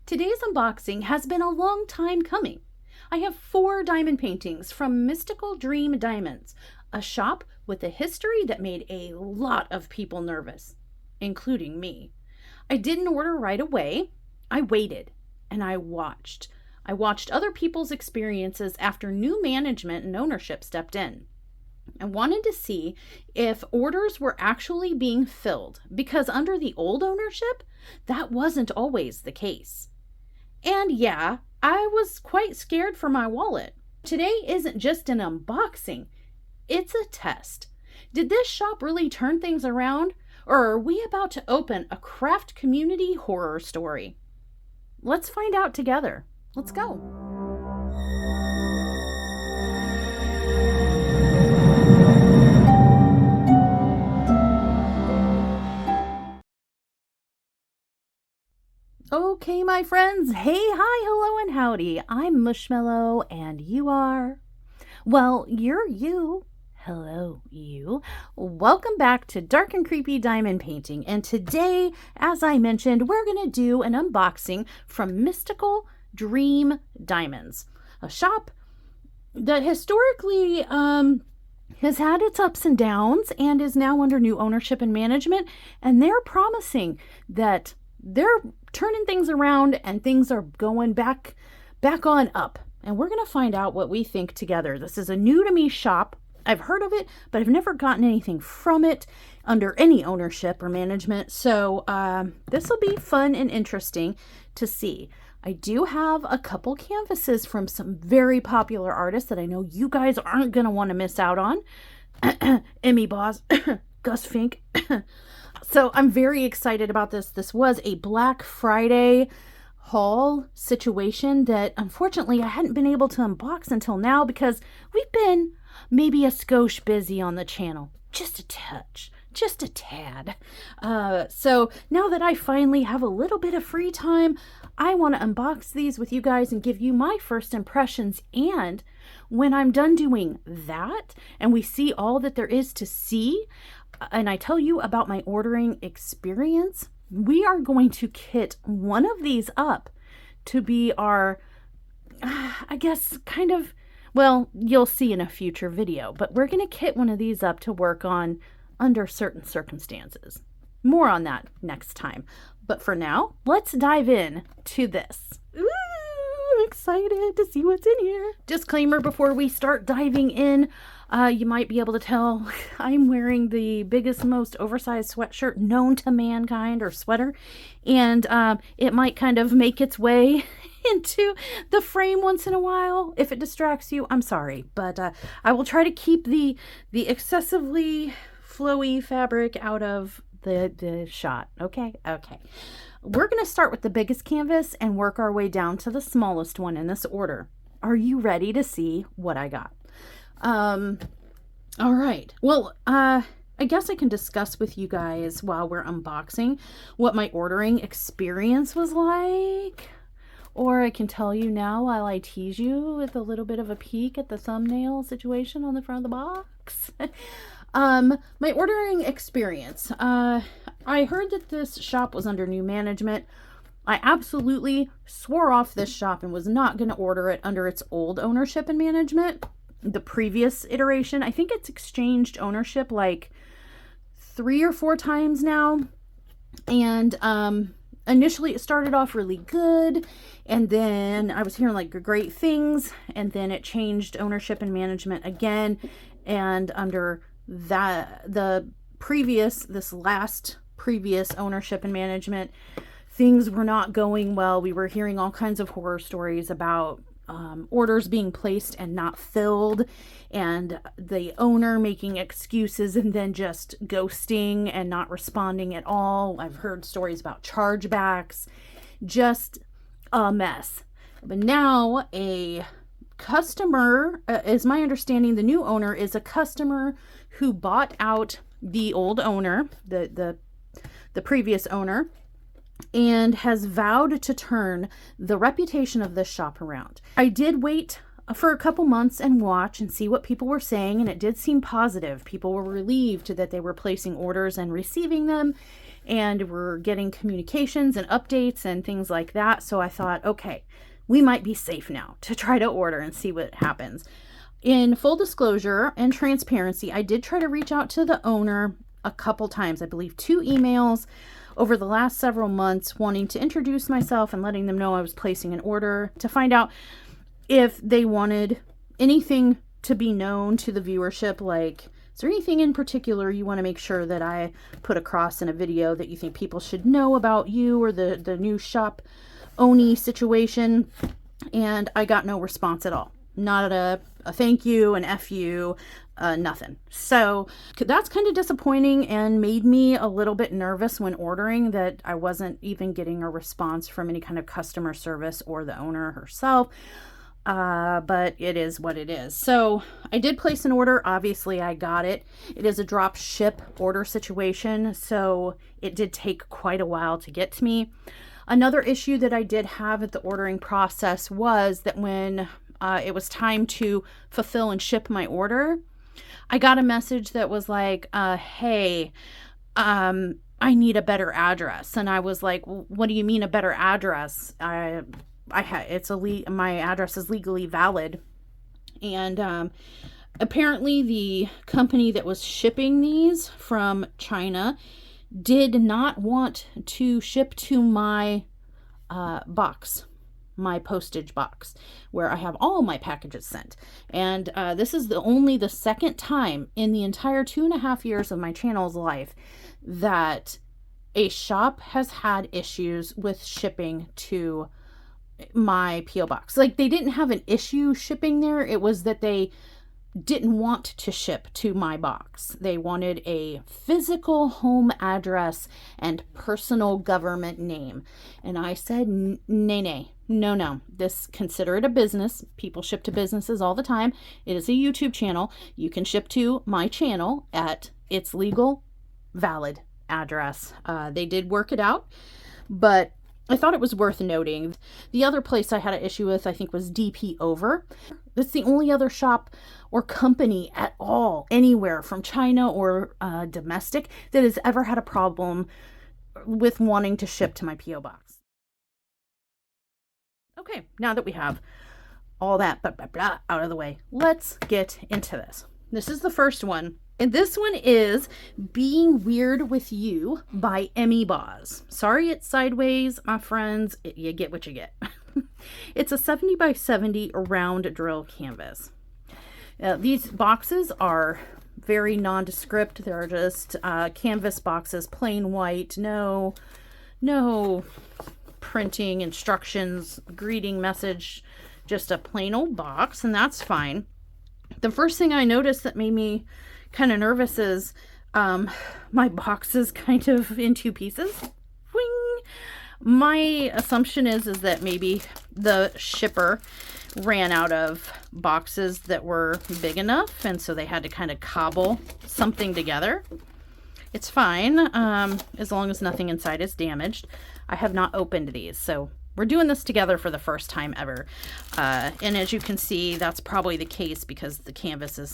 Today's unboxing has been a long time coming. I have 4 diamond paintings from Mystical Dream Diamonds, a shop with a history that made a lot of people nervous, including me. I didn't order right away. I waited and I watched. I watched other people's experiences after new management and ownership stepped in. I wanted to see if orders were actually being filled, because under the old ownership, that wasn't always the case. And yeah, I was quite scared for my wallet. Today isn't just an unboxing, it's a test. Did this shop really turn things around, or are we about to open a craft community horror story? Let's find out together. Let's go. Okay, my friends. Hey, hi, hello, and howdy. I'm Mushmallow, and you are? Well, you're you. Hello, you. Welcome back to Dark and Creepy Diamond Painting. And today, as I mentioned, we're going to do an unboxing from Mystical Dream Diamonds, a shop that historically has had its ups and downs and is now under new ownership and management. And they're promising that they're turning things around and things are going back on up. And we're going to find out what we think together. This is a new to me shop. I've heard of it, but I've never gotten anything from it under any ownership or management. So this will be fun and interesting to see. I do have a couple canvases from some very popular artists that I know you guys aren't going to want to miss out on. Emmy Boss, Gus Fink. So I'm very excited about this. This was a Black Friday haul situation that unfortunately I hadn't been able to unbox until now because we've been maybe a skosh busy on the channel. Just a touch. Just a tad. So now that I finally have a little bit of free time, I want to unbox these with you guys and give you my first impressions. And when I'm done doing that and we see all that there is to see, and I tell you about my ordering experience, we are going to kit one of these up to be our, I guess, kind of, well, you'll see in a future video, but we're going to kit one of these up to work on under certain circumstances. More on that next time. But for now, let's dive in to this. Ooh, I'm excited to see what's in here. Disclaimer before we start diving in. You might be able to tell I'm wearing the biggest, most oversized sweatshirt known to mankind, or sweater, and it might kind of make its way into the frame once in a while. If it distracts you, I'm sorry, but I will try to keep the excessively flowy fabric out of the shot. Okay. We're going to start with the biggest canvas and work our way down to the smallest one in this order. Are you ready to see what I got? All right. Well, I guess I can discuss with you guys while we're unboxing what my ordering experience was like. Or I can tell you now while I tease you with a little bit of a peek at the thumbnail situation on the front of the box. My ordering experience. I heard that this shop was under new management. I absolutely swore off this shop and was not going to order it under its old ownership and management. The previous iteration, I think it's exchanged ownership like 3 or 4 times now. And initially it started off really good, and then I was hearing like great things, and then it changed ownership and management again. And under that, this last previous ownership and management, things were not going well. We were hearing all kinds of horror stories about orders being placed and not filled, and the owner making excuses and then just ghosting and not responding at all. I've heard stories about chargebacks, just a mess. But now a customer, is my understanding, the new owner is a customer who bought out the old owner, the previous owner, and has vowed to turn the reputation of this shop around. I did wait for a couple months and watch and see what people were saying, and it did seem positive. People were relieved that they were placing orders and receiving them, and we're getting communications and updates and things like that. So I thought, okay, we might be safe now to try to order and see what happens. In full disclosure and transparency, I did try to reach out to the owner a couple times, I believe 2 emails over the last several months, wanting to introduce myself and letting them know I was placing an order, to find out if they wanted anything to be known to the viewership, like, is there anything in particular you want to make sure that I put across in a video that you think people should know about you or the new shop Oni situation? And I got no response at all. Not a thank you, an F you, nothing. So that's kind of disappointing and made me a little bit nervous when ordering, that I wasn't even getting a response from any kind of customer service or the owner herself. But it is what it is. So I did place an order. Obviously I got it. It is a drop ship order situation, so it did take quite a while to get to me. Another issue that I did have at the ordering process was that when it was time to fulfill and ship my order, I got a message that was like, hey, I need a better address. And I was like, what do you mean a better address? My address is legally valid. And apparently the company that was shipping these from China did not want to ship to my box, my postage box, where I have all my packages sent. And this is only the second time in the entire 2.5 years of my channel's life that a shop has had issues with shipping to my P.O. box. Like, they didn't have an issue shipping there. It was that they didn't want to ship to my box. They wanted a physical home address and personal government name. And I said, nay, no. Consider it a business. People ship to businesses all the time. It is a YouTube channel. You can ship to my channel at its legal, valid address. They did work it out, but I thought it was worth noting. The other place I had an issue with, I think, was DP Over. That's the only other shop or company at all, anywhere from China or domestic, that has ever had a problem with wanting to ship to my P.O. box. Okay, now that we have all that out of the way, let's get into this. This is the first one. And this one is Being Weird with You by Emmy Boz. Sorry it's sideways, my friends. You get what you get. It's a 70 by 70 round drill canvas. These boxes are very nondescript. They're just canvas boxes, plain white, no printing, instructions, greeting message, just a plain old box, and that's fine. The first thing I noticed that made me kind of nervous is my box is kind of in 2 pieces. Wing! My assumption is that maybe the shipper ran out of boxes that were big enough, and so they had to kind of cobble something together. It's fine, as long as nothing inside is damaged. I have not opened these, so we're doing this together for the first time ever. And as you can see, that's probably the case because the canvas is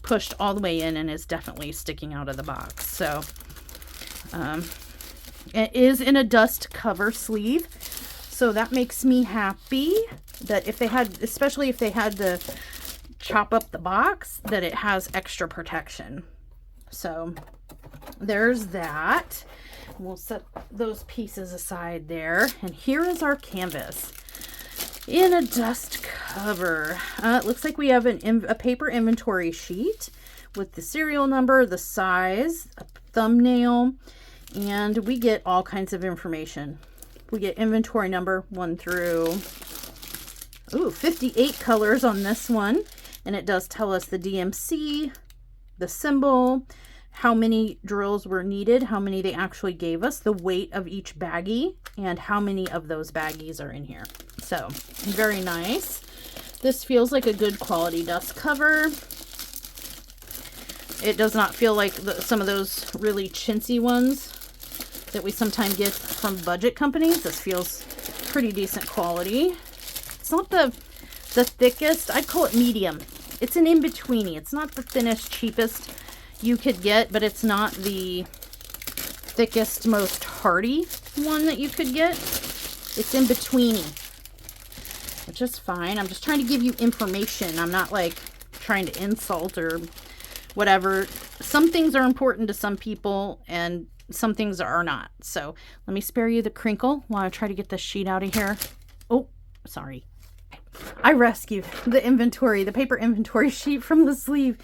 pushed all the way in and is definitely sticking out of the box. So it is in a dust cover sleeve, so that makes me happy that if they had, especially if they had to chop up the box, that it has extra protection. So there's that. We'll set those pieces aside there. And here is our canvas in a dust cover. It looks like we have a paper inventory sheet with the serial number, the size, a thumbnail, and we get all kinds of information. We get inventory number 1 through 58 colors on this one. And it does tell us the DMC, the symbol, how many drills were needed, how many they actually gave us, the weight of each baggie, and how many of those baggies are in here. So, very nice. This feels like a good quality dust cover. It does not feel like some of those really chintzy ones that we sometimes get from budget companies. This feels pretty decent quality. It's not the thickest. I'd call it medium. It's an in-betweeny. It's not the thinnest, cheapest you could get, but it's not the thickest, most hardy one that you could get. It's in betweeny, which is fine. I'm just trying to give you information. I'm not like trying to insult or whatever. Some things are important to some people and some things are not. So let me spare you the crinkle while I try to get this sheet out of here. Oh, sorry. I rescued the paper inventory sheet from the sleeve.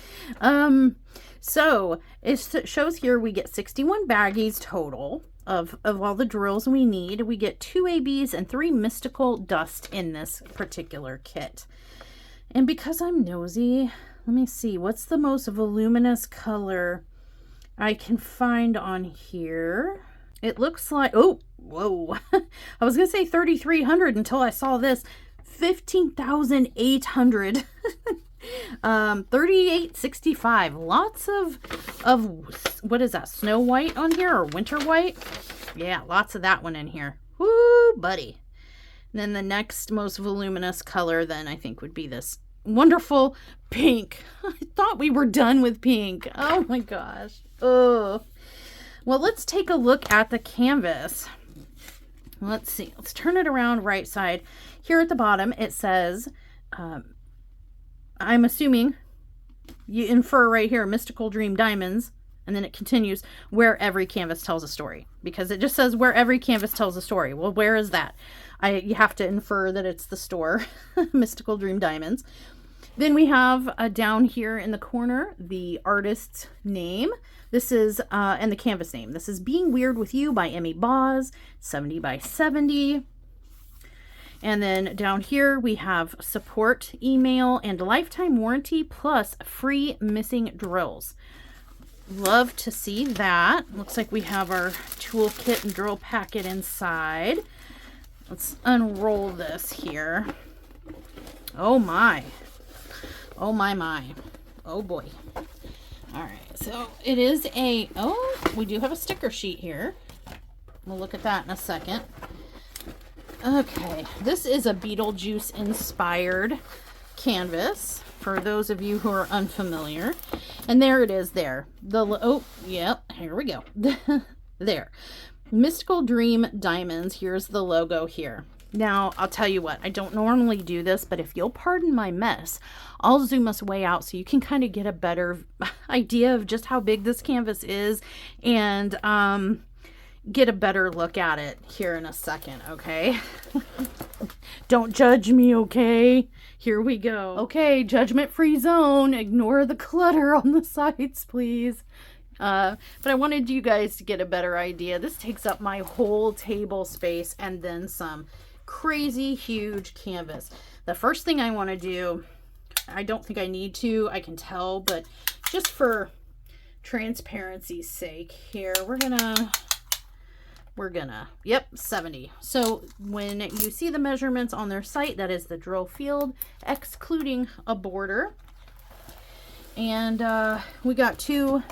So it shows here we get 61 baggies total of all the drills we need. We get 2 ABs and 3 mystical dust in this particular kit. And because I'm nosy, let me see, what's the most voluminous color I can find on here? It looks like, oh, whoa. I was going to say 3,300 until I saw this. 15,800. 3865. Lots of what is that, Snow White on here or Winter White? Yeah, lots of that one in here. Woo, buddy. And then the next most voluminous color then I think would be this wonderful pink. I thought we were done with pink. Oh my gosh. Oh. Well, let's take a look at the canvas. Let's see. Let's turn it around right side. Here at the bottom, it says, I'm assuming you infer right here, Mystical Dream Diamonds, and then it continues, where every canvas tells a story. Because it just says where every canvas tells a story. Well, where is that? You have to infer that it's the store, Mystical Dream Diamonds. Then we have down here in the corner, the artist's name. This is, and the canvas name. This is Being Weird With You by Emmy Boz, 70 by 70. And then down here we have support email and lifetime warranty plus free missing drills. Love to see that. Looks like we have our toolkit and drill packet inside. Let's unroll this here. Oh my. Oh my my. Oh boy. All right, so it is we do have a sticker sheet here. We'll look at that in a second. Okay, this is a Beetlejuice inspired canvas for those of you who are unfamiliar. And there it is there. Yep, here we go. There. Mystical Dream Diamonds. Here's the logo here. Now, I'll tell you what, I don't normally do this, but if you'll pardon my mess, I'll zoom us way out so you can kind of get a better idea of just how big this canvas is and get a better look at it here in a second, okay? Don't judge me, okay? Here we go. Okay, judgment-free zone. Ignore the clutter on the sides, please. But I wanted you guys to get a better idea. This takes up my whole table space and then some. Crazy huge canvas. The first thing I want to do, I don't think I need to, I can tell, but just for transparency's sake here, we're gonna, yep, 70. So when you see the measurements on their site, that is the drill field, excluding a border. And we got 2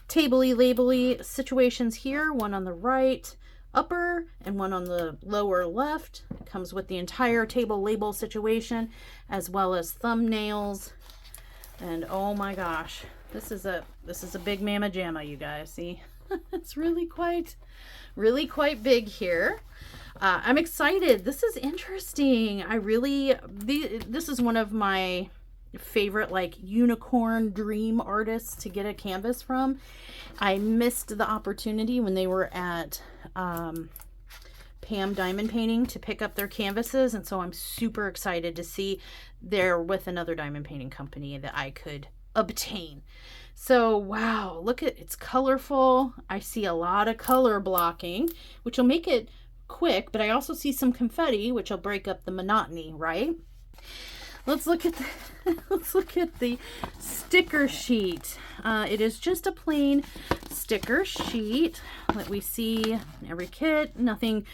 tabley labely situations here, one on the right upper and one on the lower left. It comes with the entire table label situation as well as thumbnails. And oh my gosh, this is a big mama jamma, you guys. See, it's really quite big here. I'm excited. This is interesting. This is one of my favorite like unicorn dream artists to get a canvas from. I missed the opportunity when they were at Pam Diamond Painting to pick up their canvases, and so I'm super excited to see they're with another diamond painting company that I could obtain. So wow, look at, it's colorful. I see a lot of color blocking, which will make it quick, but I also see some confetti, which will break up the monotony, right? Let's look at the sticker sheet. It is just a plain sticker sheet that we see in every kit. Nothing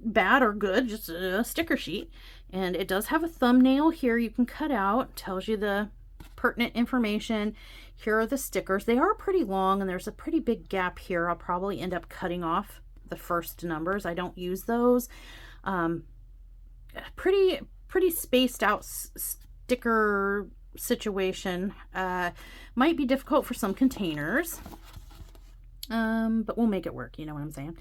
bad or good, just a sticker sheet. And it does have a thumbnail here you can cut out. Tells you the pertinent information. Here are the stickers. They are pretty long and there's a pretty big gap here. I'll probably end up cutting off the first numbers. I don't use those. Pretty spaced out sticker situation. Might be difficult for some containers. but we'll make it work. You know what I'm saying?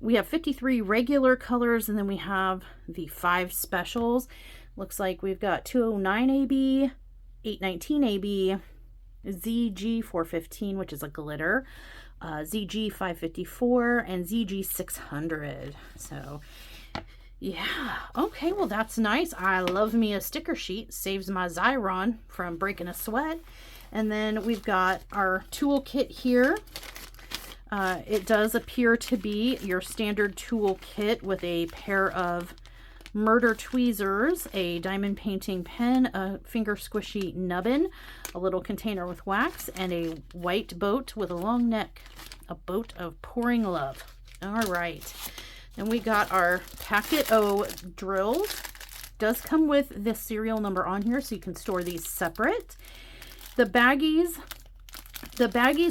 We have 53 regular colors, and then we have the 5 specials. Looks like we've got 209 AB, 819 AB, ZG 415, which is a glitter, ZG 554, and ZG 600. So yeah, okay, well that's nice. I love me a sticker sheet. Saves my Xyron from breaking a sweat. And then we've got our toolkit here. It does appear to be your standard toolkit with a pair of murder tweezers, a diamond painting pen, a finger squishy nubbin, a little container with wax, and a white boat with a long neck. A boat of pouring love. All right. And we got our packet O drills. Does come with this serial number on here, so you can store these separate. The baggies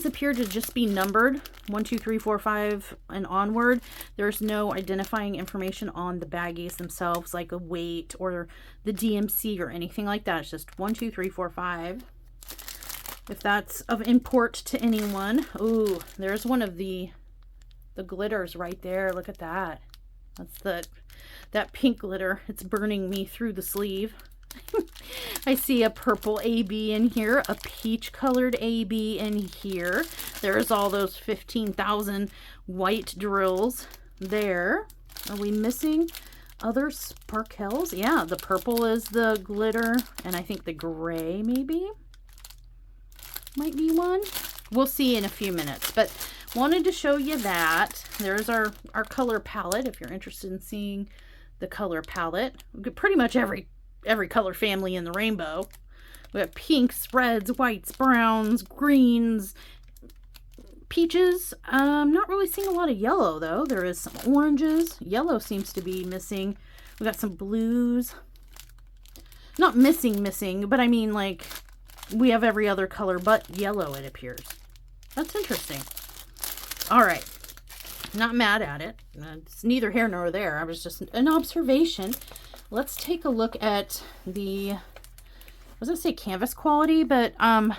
appear to just be numbered 1, 2, 3, 4, 5 and onward. There's no identifying information on the baggies themselves, like a weight or the DMC or anything like that. It's just 1, 2, 3, 4, 5. If that's of import to anyone. Ooh, there's one of the glitters right there. Look at that. That's that pink glitter. It's burning me through the sleeve. I see a purple AB in here, a peach colored AB in here. There's all those 15,000 white drills there. Are we missing other sparkles? Yeah, the purple is the glitter, and I think the gray maybe might be one. We'll see in a few minutes, but wanted to show you that. There's our color palette if you're interested in seeing the color palette. Pretty much every color family in the rainbow. We have pinks, reds, whites, browns, greens, peaches. Not really seeing a lot of yellow though. There is some oranges. Yellow seems to be missing. We got some blues. Not missing, but I mean like we have every other color but yellow, it appears. That's interesting. All right. Not mad at it. It's neither here nor there. I was just an observation. Let's take a look at the, I was gonna say canvas quality, but I'm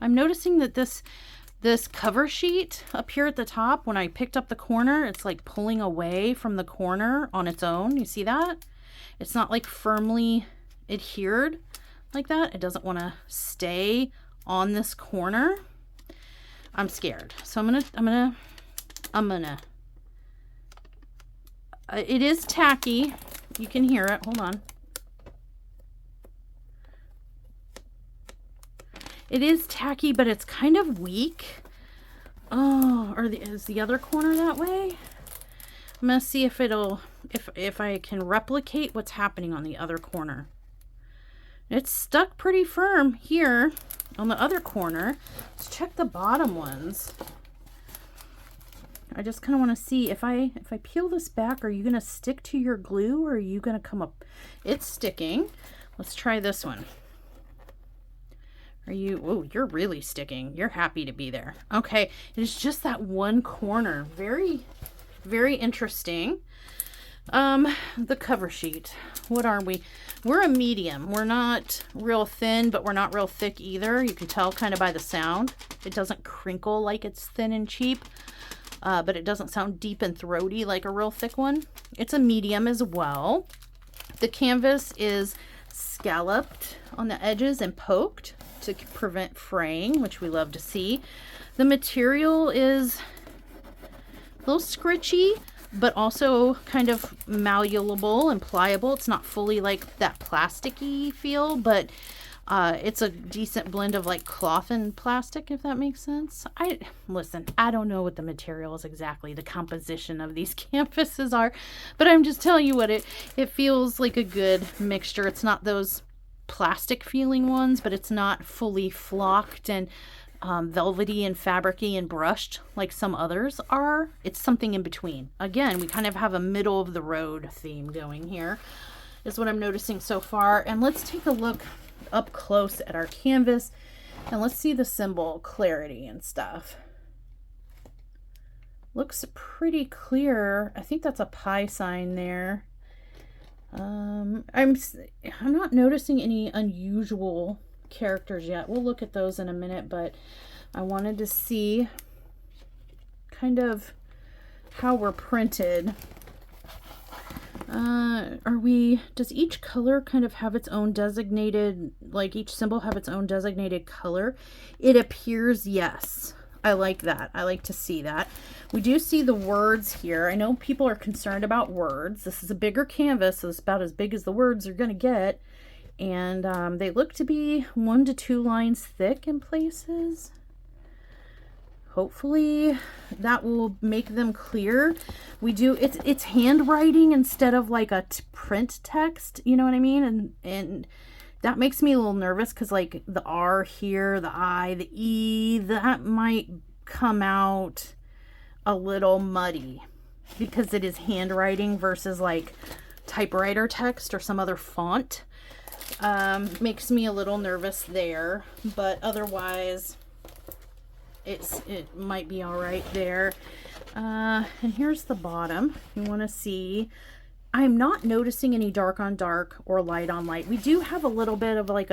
noticing that this cover sheet up here at the top, when I picked up the corner, it's like pulling away from the corner on its own. You see that? It's not like firmly adhered like that. It doesn't want to stay on this corner. I'm scared. So I'm gonna it is tacky. You can hear it. Hold on. It is tacky, but it's kind of weak. Oh, is the other corner that way? I'm gonna see if if I can replicate what's happening on the other corner. It's stuck pretty firm here on the other corner. Let's check the bottom ones. I just kind of want to see if I peel this back, are you going to stick to your glue or are you going to come up? It's sticking. Let's try this one. Are you, oh, you're really sticking. You're happy to be there. Okay. It's just that one corner. Very, very interesting. The cover sheet. What are we? We're a medium. We're not real thin, but we're not real thick either. You can tell kind of by the sound. It doesn't crinkle like it's thin and cheap. But it doesn't sound deep and throaty like a real thick one. It's a medium as well. The canvas is scalloped on the edges and poked to prevent fraying, which we love to see. The material is a little scritchy, but also kind of malleable and pliable. It's not fully like that plasticky feel, but it's a decent blend of like cloth and plastic, if that makes sense. Listen, I don't know what the materials exactly, the composition of these canvases are, but I'm just telling you what it feels like a good mixture. It's not those plastic feeling ones, but it's not fully flocked and velvety and fabricy and brushed like some others are. It's something in between. Again, we kind of have a middle of the road theme going here, is what I'm noticing so far. And let's take a look up close at our canvas and let's see the symbol clarity and stuff. Looks pretty clear. I think that's a pi sign there. I'm not noticing any unusual characters yet. We'll look at those in a minute, but I wanted to see kind of how we're printed. Does each color kind of have its own designated, like each symbol have its own designated color? It appears, yes. I like that. I like to see that. We do see the words here. I know people are concerned about words. This is a bigger canvas, so it's about as big as the words are going to get. And they look to be 1 to 2 lines thick in places. Hopefully that will make them clear. It's handwriting instead of like a print text, you know what I mean? And that makes me a little nervous because like the R here, the I, the E, that might come out a little muddy because it is handwriting versus like typewriter text or some other font. Makes me a little nervous there, but otherwise it might be all right there. And here's the bottom. You want to see, I'm not noticing any dark on dark or light on light. We do have a little bit of like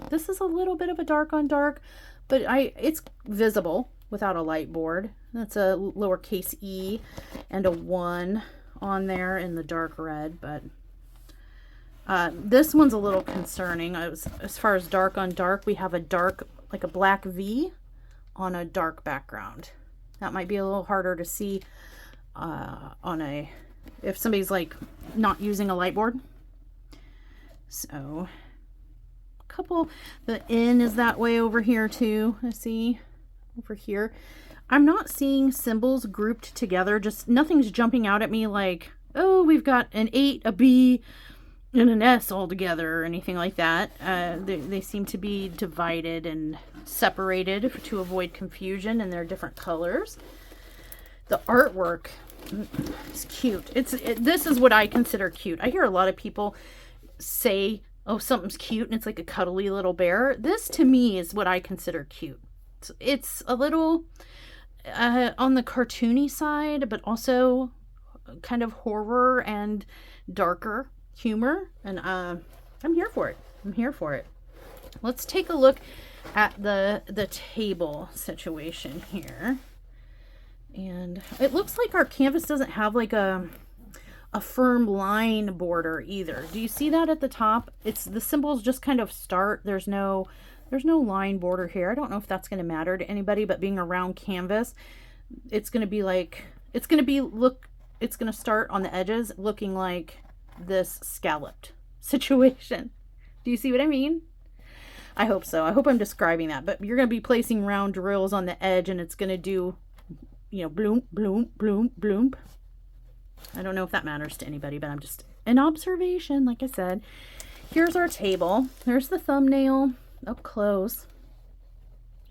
this is a little bit of a dark on dark, but it's visible without a light board. That's a lowercase e and a 1 on there in the dark red, but this one's a little concerning. As far as dark on dark, we have a dark, like a black V on a dark background. That might be a little harder to see if somebody's like not using a light board. So the N is that way over here too. I see over here. I'm not seeing symbols grouped together. Just nothing's jumping out at me like, oh, we've got an 8, a B, and an S all together or anything like that. They seem to be divided and separated to avoid confusion, and they're different colors. The artwork is cute. This is what I consider cute. I hear a lot of people say, oh, something's cute, and it's like a cuddly little bear. This to me is what I consider cute. It's a little on the cartoony side, but also kind of horror and darker humor, and I'm here for it. I'm here for it. Let's take a look at the table situation here. And it looks like our canvas doesn't have like a firm line border either. Do you see that at the top? The symbols just kind of start. There's no line border here. I don't know if that's going to matter to anybody, but being a round canvas, it's going to start on the edges looking like this scalloped situation. Do you see what I mean? I hope so. I hope I'm describing that. But you're going to be placing round drills on the edge, and it's going to do, bloom, bloom, bloom, bloom. I don't know if that matters to anybody, but I'm just an observation, like I said. Here's our table. There's the thumbnail up close.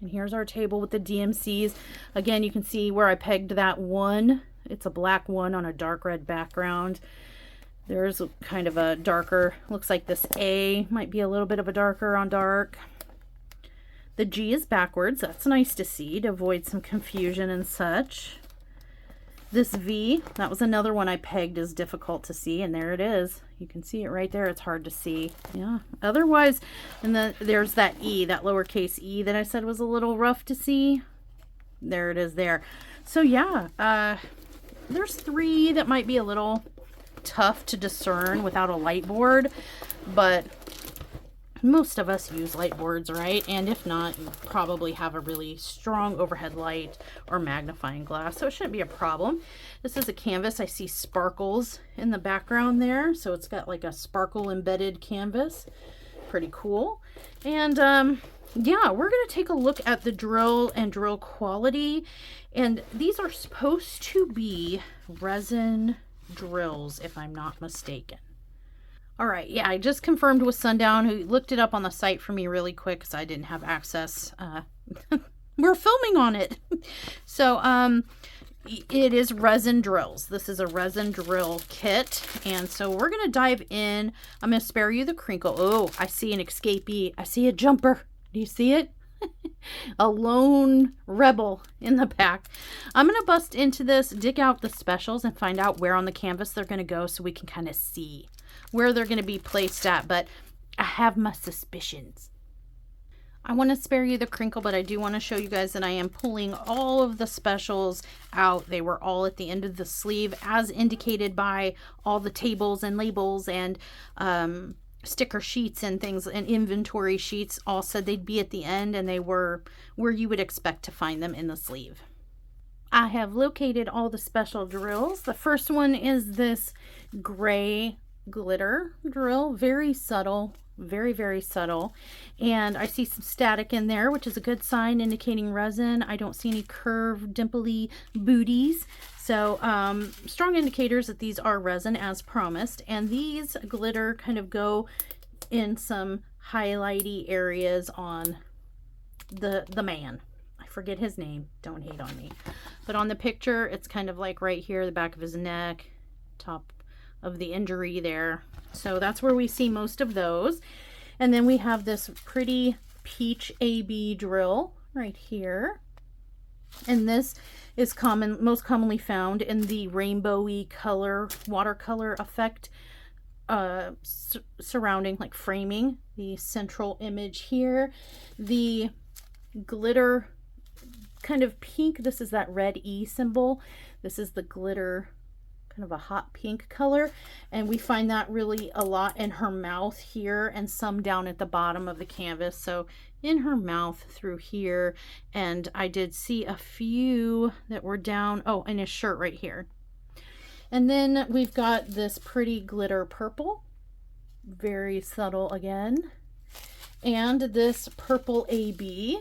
And here's our table with the DMCs. Again, you can see where I pegged that 1. It's a black 1 on a dark red background. There's kind of a darker, looks like this A might be a little bit of a darker on dark. The G is backwards. That's nice to see to avoid some confusion and such. This V, that was another one I pegged as difficult to see, and there it is. You can see it right there. It's hard to see. Yeah. Otherwise, and then there's that E, that lowercase e that I said was a little rough to see. There it is there. So yeah, there's 3 that might be a little tough to discern without a light board, but most of us use light boards, right? And if not, you probably have a really strong overhead light or magnifying glass, so it shouldn't be a problem. This is a canvas. I see sparkles in the background there, so it's got like a sparkle embedded canvas. Pretty cool. And yeah, we're going to take a look at the drill and drill quality, and these are supposed to be resin drills, if I'm not mistaken. All right, yeah, I just confirmed with Sundown, who looked it up on the site for me really quick because I didn't have access. We're filming on it. So it is resin drills. This is a resin drill kit, and so we're going to dive in. I'm going to spare you the crinkle. Oh, I see an escapee. I see a jumper. Do you see it? A lone rebel in the back. I'm going to bust into this, dig out the specials, and find out where on the canvas they're going to go so we can kind of see where they're going to be placed at, but I have my suspicions. I want to spare you the crinkle, but I do want to show you guys that I am pulling all of the specials out. They were all at the end of the sleeve, as indicated by all the tables and labels and sticker sheets and things, and inventory sheets all said they'd be at the end, and they were where you would expect to find them in the sleeve. I have located all the special drills. The first one is this gray glitter drill, very subtle, very, very subtle, and I see some static in there, which is a good sign indicating resin. I don't see any curved dimply booties, so strong indicators that these are resin as promised. And these glitter kind of go in some highlighty areas on the man. I forget his name, don't hate on me, but on the picture it's kind of like right here, the back of his neck, top of the injury there. So that's where we see most of those. And then we have this pretty peach AB drill right here. And this is most commonly found in the rainbowy color, watercolor effect surrounding, like framing the central image here. The glitter kind of pink, this is that red E symbol. This is the glitter, kind of a hot pink color, and we find that really a lot in her mouth here and some down at the bottom of the canvas. So in her mouth through here, and I did see a few that were down, oh, in his shirt right here. And then we've got this pretty glitter purple, very subtle again, and this purple AB,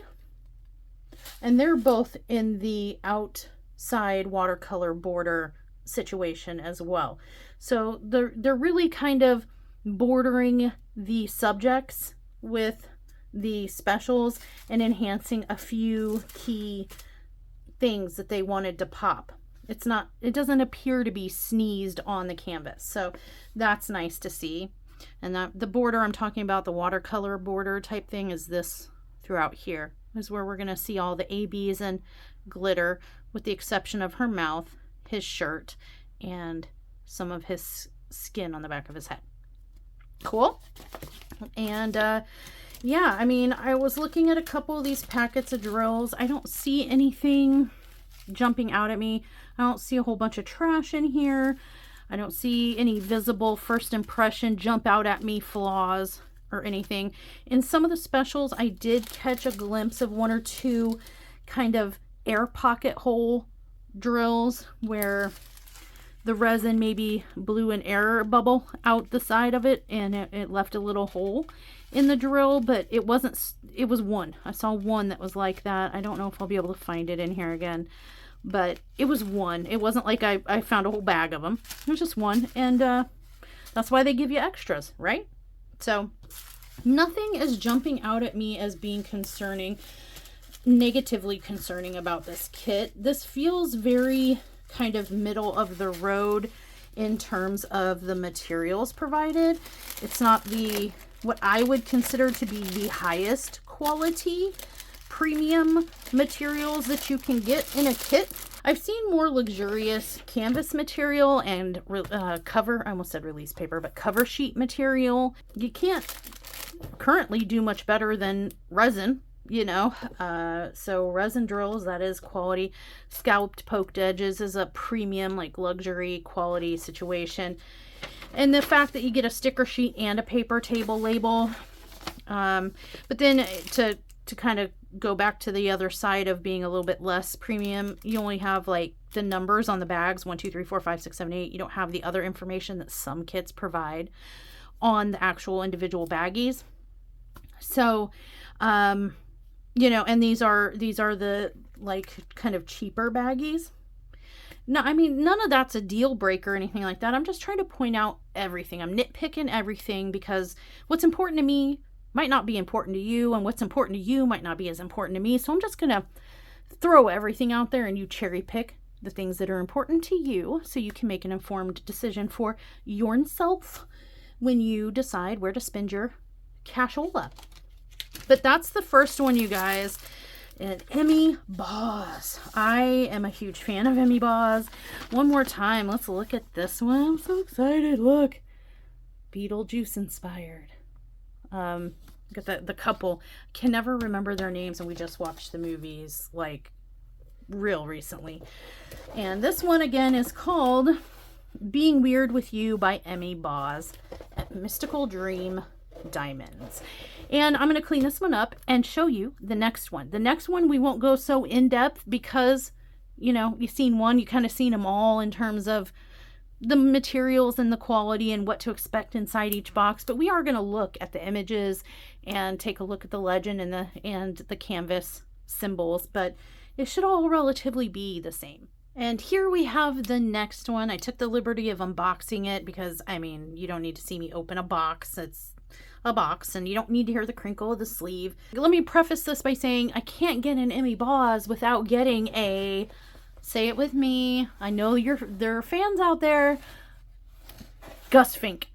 and they're both in the outside watercolor border situation as well. So they're really kind of bordering the subjects with the specials and enhancing a few key things that they wanted to pop. It doesn't appear to be sneezed on the canvas, so that's nice to see. And that the border I'm talking about, the watercolor border type thing, is this throughout here, is where we're going to see all the ABs and glitter, with the exception of her mouth, his shirt, and some of his skin on the back of his head. Cool. And yeah, I mean, I was looking at a couple of these packets of drills. I don't see anything jumping out at me. I don't see a whole bunch of trash in here. I don't see any visible first impression jump out at me flaws or anything. In some of the specials, I did catch a glimpse of one or two kind of air pocket hole drills where the resin maybe blew an air bubble out the side of it, and it left a little hole in the drill, but it was one. I saw one that was like that. I don't know if I'll be able to find it in here again, but it was one. It wasn't like I found a whole bag of them. It was just one, and that's why they give you extras, right? So nothing is jumping out at me as being negatively concerning about this kit. This feels very kind of middle of the road in terms of the materials provided. It's not what I would consider to be the highest quality premium materials that you can get in a kit. I've seen more luxurious canvas material and cover, I almost said release paper, but cover sheet material. You can't currently do much better than resin, you know. So resin drills, that is quality. Scalped poked edges is a premium, like luxury quality situation. And the fact that you get a sticker sheet and a paper table label, but then to kind of go back to the other side of being a little bit less premium, you only have like the numbers on the bags, 1 2 3 4 5 6 7 8. You don't have the other information that some kits provide on the actual individual baggies. So you know, and these are the like kind of cheaper baggies. No, I mean, none of that's a deal breaker or anything like that. I'm just trying to point out everything. I'm nitpicking everything because what's important to me might not be important to you, and what's important to you might not be as important to me. So I'm just going to throw everything out there, and you cherry pick the things that are important to you so you can make an informed decision for yourself when you decide where to spend your cashola. But that's the first one, you guys. And Emmy Boss. I am a huge fan of Emmy Boss. One more time, let's look at this one. I'm so excited. Look, Beetlejuice inspired. got the couple. Can never remember their names, and we just watched the movies like real recently. And this one again is called Being Weird with You by Emmy Boz at Mystical Dream Diamonds. And I'm going to clean this one up and show you the next one. The next one we won't go so in depth because, you know, you've seen one, you kind of seen them all in terms of the materials and the quality and what to expect inside each box. But we are going to look at the images and take a look at the legend and the canvas symbols. But it should all relatively be the same. And here we have the next one. I took the liberty of unboxing it because, I mean, you don't need to see me open a box. It's a box and you don't need to hear the crinkle of the sleeve. Let me preface this by saying I can't get an Emmy Boz without getting a, say it with me, I know there are fans out there, Gus Fink.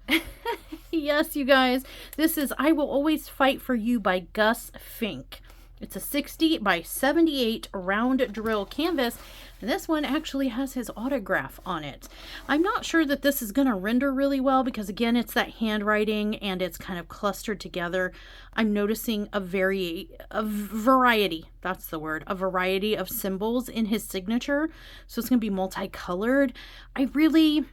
Yes, you guys, this is I Will Always Fight for You by Gus Fink. It's a 60 by 78 round drill canvas, and this one actually has his autograph on it. I'm not sure that this is going to render really well because, again, it's that handwriting and it's kind of clustered together. I'm noticing a variety, that's the word, a variety of symbols in his signature, so it's going to be multicolored. I really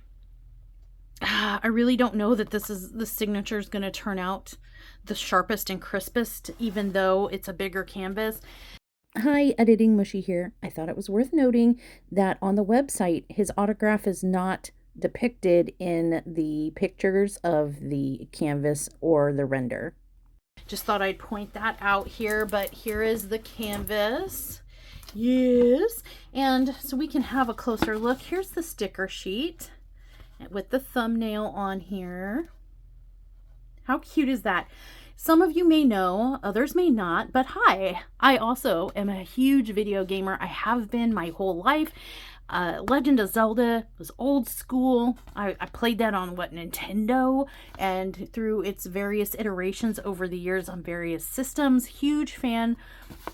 don't know that the signature is going to turn out the sharpest and crispest, even though it's a bigger canvas. Hi, Editing Mushy here. I thought it was worth noting that on the website, his autograph is not depicted in the pictures of the canvas or the render. Just thought I'd point that out here, but here is the canvas. Yes. And so we can have a closer look. Here's the sticker sheet with the thumbnail on here. How cute is that? Some of you may know, others may not, but hi, I also am a huge video gamer. I have been my whole life. Legend of Zelda was old school. I played that on Nintendo, and through its various iterations over the years on various systems. Huge fan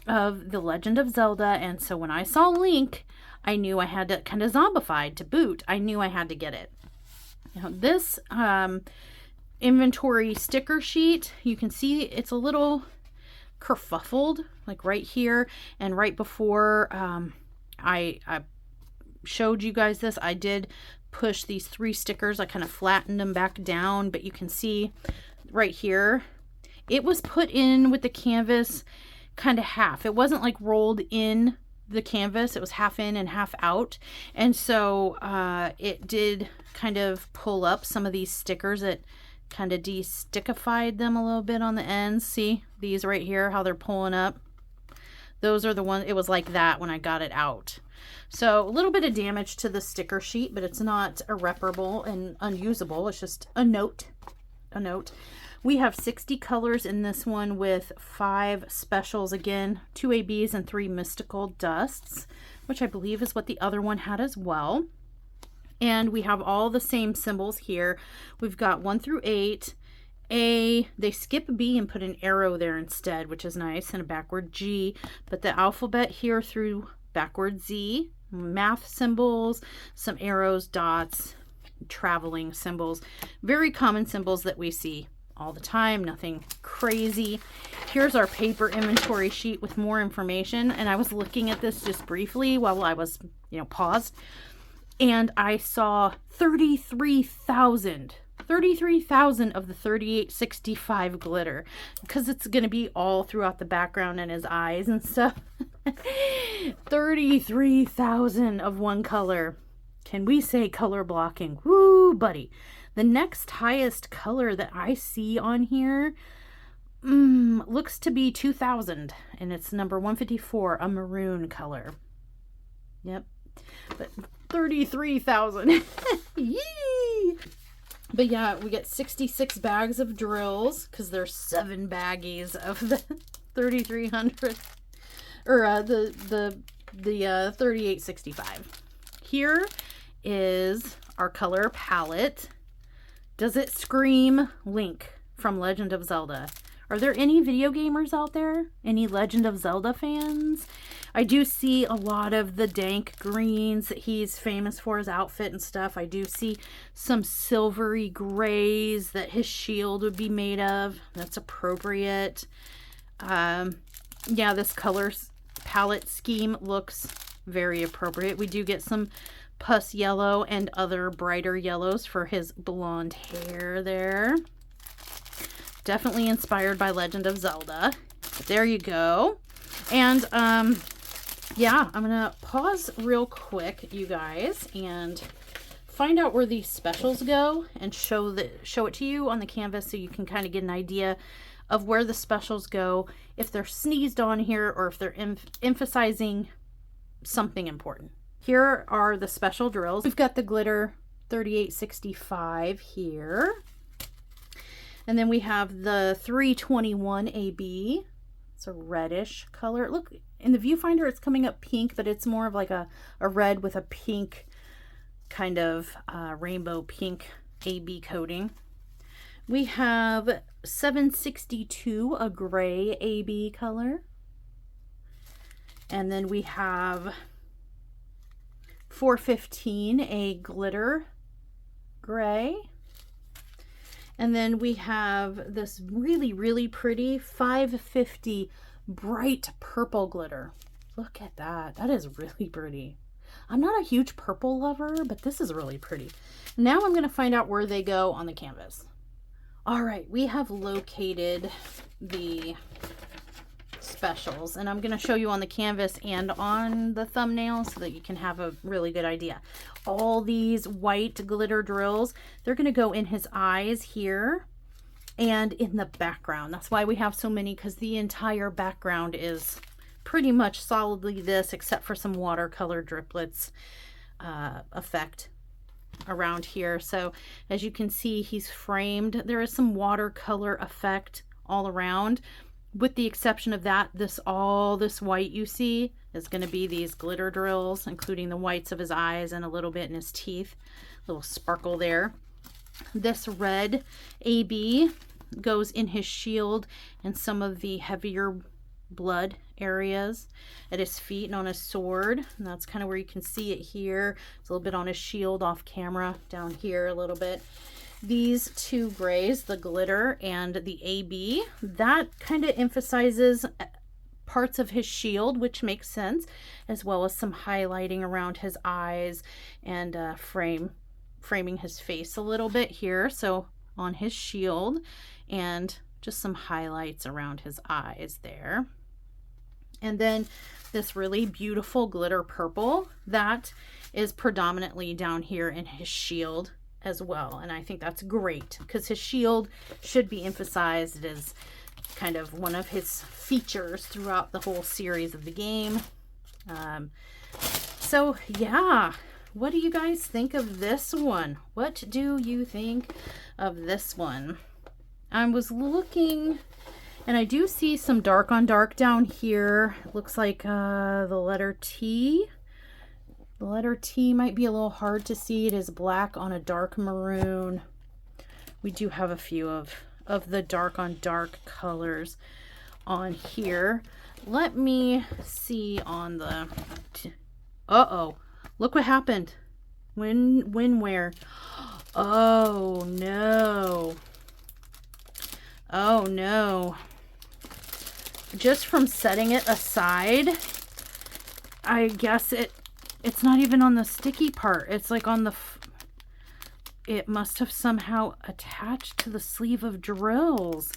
of the Legend of Zelda, and so when I saw Link, I knew I had to, kind of zombified to boot, I knew I had to get it. Now this inventory sticker sheet, you can see it's a little kerfuffled, like right here, and right before I showed you guys this, I did push these 3 stickers. I kind of flattened them back down, but you can see right here it was put in with the canvas kind of half. It wasn't like rolled in the canvas, it was half in and half out, and so it did kind of pull up some of these stickers. It kind of de-stickified them a little bit on the ends. See these right here, how they're pulling up? Those are the ones, it was like that when I got it out. So a little bit of damage to the sticker sheet, but it's not irreparable and unusable. It's just a note. We have 60 colors in this one with 5 specials, again, 2 ABs and 3 mystical dusts, which I believe is what the other one had as well. And we have all the same symbols here. We've got 1 through 8. A, they skip B and put an arrow there instead, which is nice, and a backward G. But the alphabet here through backward Z, math symbols, some arrows, dots, traveling symbols. Very common symbols that we see all the time, nothing crazy. Here's our paper inventory sheet with more information. And I was looking at this just briefly while I was, paused. And I saw 33,000 of the 3865 glitter, because it's going to be all throughout the background and his eyes and stuff. 33,000 of one color. Can we say color blocking? Woo, buddy. The next highest color that I see on here looks to be 2000, and it's number 154, a maroon color. Yep. But 33,000. Yee! But yeah, we get 66 bags of drills because there's 7 baggies of the 3300 or the 3865. Here is our color palette. Does it scream Link from Legend of Zelda? Are there any video gamers out there? Any Legend of Zelda fans? I do see a lot of the dank greens that he's famous for, his outfit and stuff. I do see some silvery grays that his shield would be made of. That's appropriate. Yeah, this color palette scheme looks very appropriate. We do get some pus yellow and other brighter yellows for his blonde hair there. Definitely inspired by Legend of Zelda. There you go. And yeah, I'm gonna pause real quick, you guys, and find out where these specials go and show it to you on the canvas so you can kind of get an idea of where the specials go, if they're sneezed on here or if they're emphasizing something important. Here are the special drills. We've got the glitter 3865 here. And then we have the 321 AB. It's a reddish color. Look, in the viewfinder it's coming up pink, but it's more of like a red with a pink kind of rainbow pink AB coating. We have 762, a gray AB color. And then we have 415, a glitter gray. And then we have this really, really pretty 550 bright purple glitter. Look at that. That is really pretty. I'm not a huge purple lover, but this is really pretty. Now I'm going to find out where they go on the canvas. All right, we have located the specials, and I'm going to show you on the canvas and on the thumbnail so that you can have a really good idea. All these white glitter drills, they're going to go in his eyes here and in the background. That's why we have so many, because the entire background is pretty much solidly this, except for some watercolor driplets effect around here. So as you can see, he's framed. There is some watercolor effect all around. With the exception of that, all this white you see is going to be these glitter drills, including the whites of his eyes and a little bit in his teeth. A little sparkle there. This red AB goes in his shield and some of the heavier blood areas at his feet and on his sword. And that's kind of where you can see it here. It's a little bit on his shield off camera down here a little bit. These two grays, the glitter and the AB, that kind of emphasizes parts of his shield, which makes sense, as well as some highlighting around his eyes and framing his face a little bit here. So on his shield, and just some highlights around his eyes there. And then this really beautiful glitter purple, that is predominantly down here in his shield as well. And I think that's great because his shield should be emphasized as kind of one of his features throughout the whole series of the game. So yeah, what do you guys think of this one? What do you think of this one? I was looking, and I do see some dark on dark down here. It looks like the letter T. The letter T might be a little hard to see. It is black on a dark maroon. We do have a few of the dark on dark colors on here. Let me see on the... Uh-oh. Look what happened. Where? Oh, no. Oh, no. Just from setting it aside, I guess it's not even on the sticky part. It's like on the... It must have somehow attached to the sleeve of drills.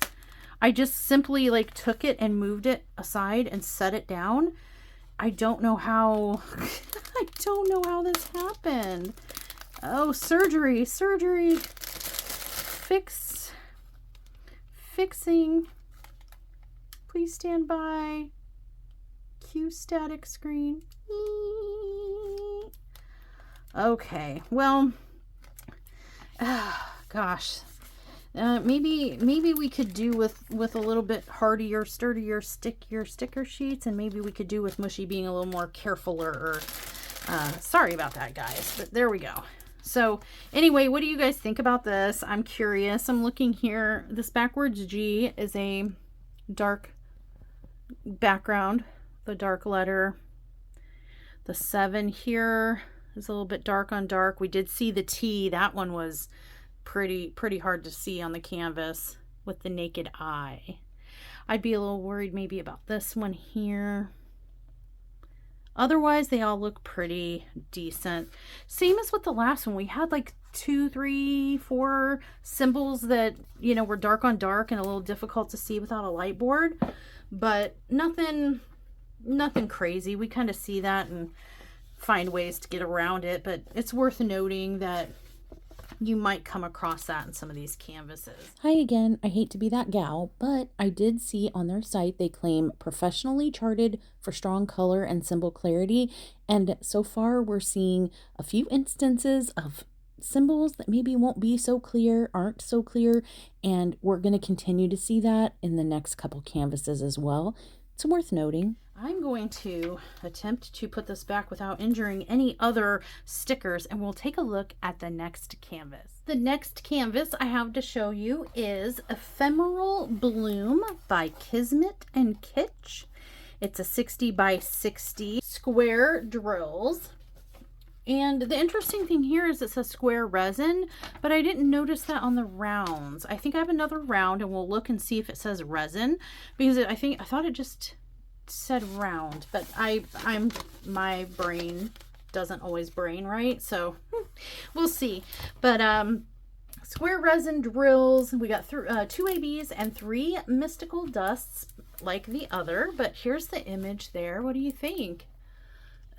I just simply like took it and moved it aside and set it down. I don't know how... I don't know how this happened. Oh, surgery. Fixing. Please stand by. Cue static screen. Okay, well, gosh, maybe we could do with a little bit hardier, sturdier, stickier sticker sheets, and maybe we could do with Mushy being a little more carefuler. Or sorry about that, guys, but there we go. So anyway, what do you guys think about this? I'm curious. I'm looking here. This backwards G is a dark background, the dark letter. The 7 here is a little bit dark on dark. We did see the T. That one was pretty hard to see on the canvas with the naked eye. I'd be a little worried maybe about this one here. Otherwise, they all look pretty decent. Same as with the last one. We had like 2, 3, 4 symbols that, you know, were dark on dark and a little difficult to see without a light board. But nothing crazy. We kind of see that and find ways to get around it. But it's worth noting that you might come across that in some of these canvases. Hi again. I hate to be that gal, but I did see on their site they claim professionally charted for strong color and symbol clarity. And so far we're seeing a few instances of symbols that maybe won't be so clear, aren't so clear, and we're going to continue to see that in the next couple canvases as well. It's worth noting. I'm going to attempt to put this back without injuring any other stickers, and we'll take a look at the next canvas. The next canvas I have to show you is Ephemeral Bloom by Kismet and Kitsch. It's a 60 by 60 square drills. And the interesting thing here is it says square resin, but I didn't notice that on the rounds. I think I have another round and we'll look and see if it says resin, because I thought it just said round, but my brain doesn't always brain right, so we'll see. But square resin drills, we got 2 ABs and 3 mystical dusts like the other, but here's the image there. What do you think?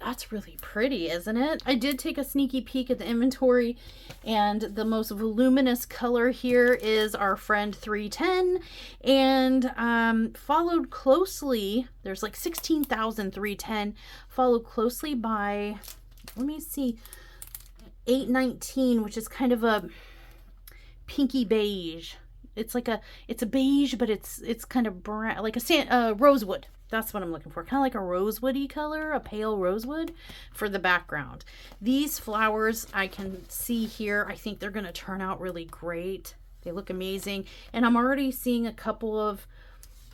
That's really pretty, isn't it? I did take a sneaky peek at the inventory, and the most voluminous color here is our friend 310, and followed closely, there's like 16,310, followed closely by, let me see, 819, which is kind of a pinky beige. It's a beige, but it's kind of brown, like a rosewood. That's what I'm looking for. Kind of like a rosewoody color, a pale rosewood for the background. These flowers I can see here. I think they're going to turn out really great. They look amazing. And I'm already seeing a couple of,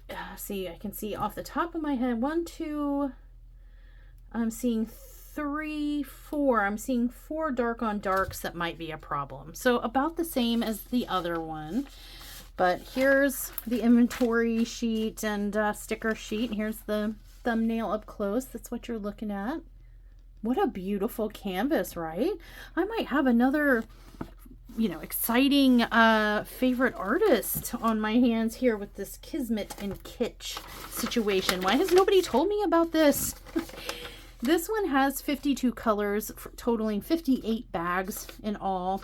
I can see off the top of my head, 1, 2, I'm seeing 3, 4. I'm seeing 4 dark on darks that might be a problem. So about the same as the other one. But here's the inventory sheet and sticker sheet. Here's the thumbnail up close. That's what you're looking at. What a beautiful canvas, right? I might have another, exciting favorite artist on my hands here with this Kismet and Kitsch situation. Why has nobody told me about this? This one has 52 colors, totaling 58 bags in all.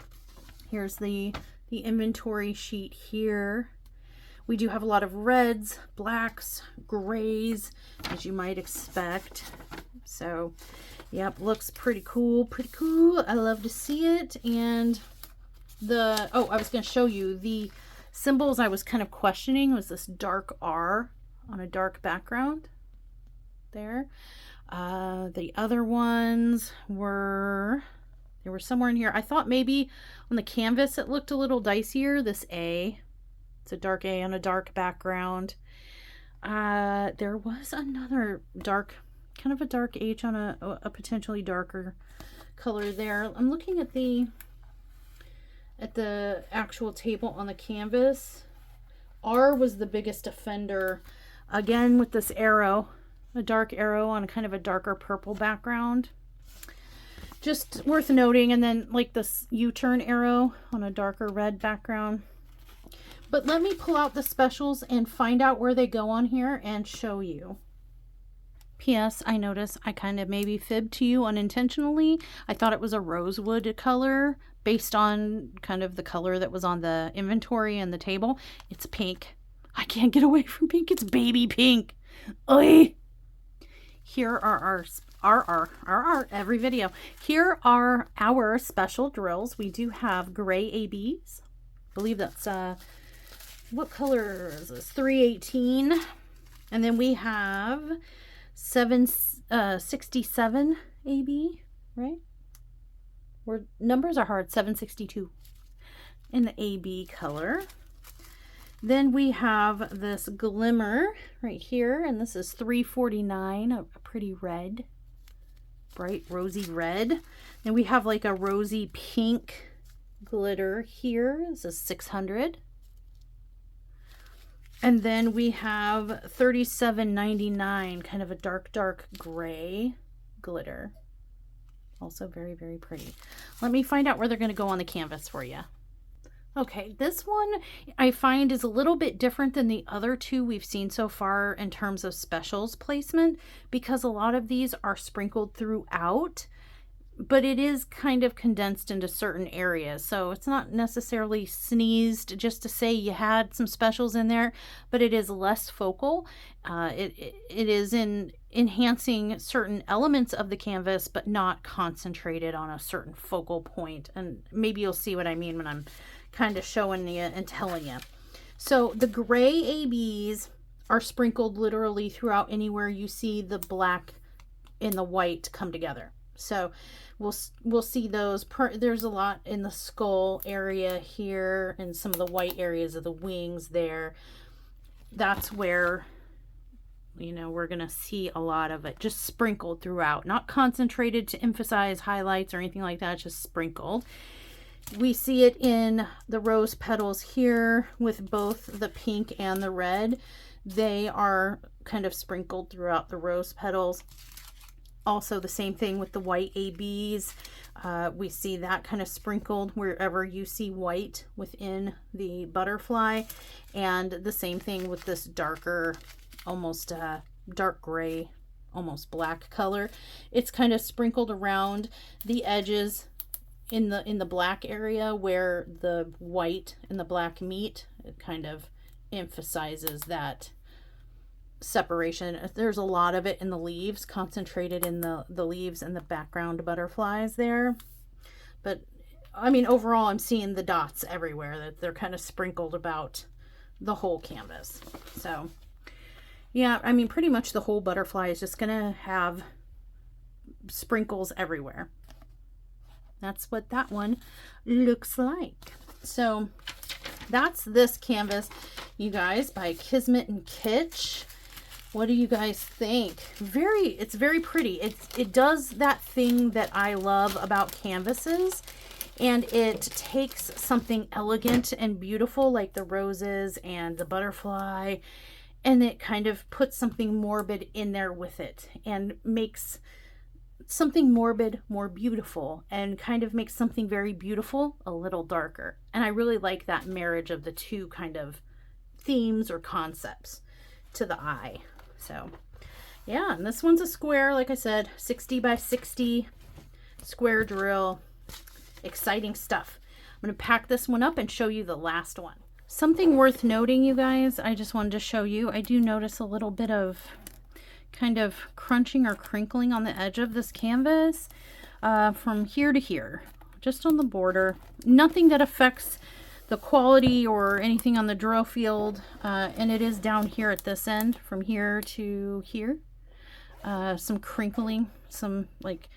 Here's the inventory sheet here. We do have a lot of reds, blacks, grays, as you might expect. So, yep, looks pretty cool. I love to see it. And I was going to show you the symbols I was kind of questioning was this dark R on a dark background there. The other ones were... They were somewhere in here. I thought maybe on the canvas it looked a little dicier. This A. It's a dark A on a dark background. There was another dark, kind of a dark H on a potentially darker color there. I'm looking at the actual table on the canvas. R was the biggest offender. Again with this arrow. A dark arrow on kind of a darker purple background. Just worth noting, and then like this U-turn arrow on a darker red background. But let me pull out the specials and find out where they go on here and show you. P.S. I notice I kind of maybe fibbed to you unintentionally. I thought it was a rosewood color based on kind of the color that was on the inventory and the table. It's pink. I can't get away from pink. It's baby pink. Oy! Here are our every video. Here are our special drills. We do have gray ABs. I believe that's what color is this? 318. And then we have 767 AB, right? Numbers are hard. 762 in the AB color. Then we have this glimmer right here, and this is 349, a pretty red, bright rosy red. Then we have like a rosy pink glitter here. This is 600. And then we have 37.99, kind of a dark gray glitter. Also very, very pretty. Let me find out where they're going to go on the canvas for you. Okay, this one I find is a little bit different than the other two we've seen so far in terms of specials placement, because a lot of these are sprinkled throughout, but it is kind of condensed into certain areas. So it's not necessarily sneezed just to say you had some specials in there, but it is less focal. It is in enhancing certain elements of the canvas, but not concentrated on a certain focal point. And maybe you'll see what I mean when I'm kind of showing you and telling you. So the gray ABs are sprinkled literally throughout anywhere you see the black and the white come together. So we'll see those. There's a lot in the skull area here and some of the white areas of the wings there. That's where, you know, we're going to see a lot of it just sprinkled throughout, not concentrated to emphasize highlights or anything like that, just sprinkled. We see it in the rose petals here with both the pink and the red. They are kind of sprinkled throughout the rose petals. Also the same thing with the white ABs. We see that kind of sprinkled wherever you see white within the butterfly. And the same thing with this darker, almost dark gray, almost black color. It's kind of sprinkled around the edges in the black area where the white and the black meet. It kind of emphasizes that separation. There's a lot of it in the leaves, concentrated in the leaves and the background butterflies there. But I mean, overall, I'm seeing the dots everywhere, that they're kind of sprinkled about the whole canvas. So yeah, I mean, pretty much the whole butterfly is just gonna have sprinkles everywhere. That's what that one looks like. So that's this canvas, you guys, by Kismet and Kitsch. What do you guys think? It's very pretty. It does that thing that I love about canvases, and it takes something elegant and beautiful like the roses and the butterfly, and it kind of puts something morbid in there with it and makes something morbid more beautiful, and kind of makes something very beautiful a little darker. And I really like that marriage of the two kind of themes or concepts to the eye. So yeah, and this one's a square, like I said, 60 by 60 square drill. Exciting stuff. I'm going to pack this one up and show you the last one. Something worth noting, you guys, I just wanted to show you, I do notice a little bit of kind of crunching or crinkling on the edge of this canvas from here to here, just on the border. Nothing that affects the quality or anything on the drill field, and it is down here at this end from here to here. Some crinkling, some like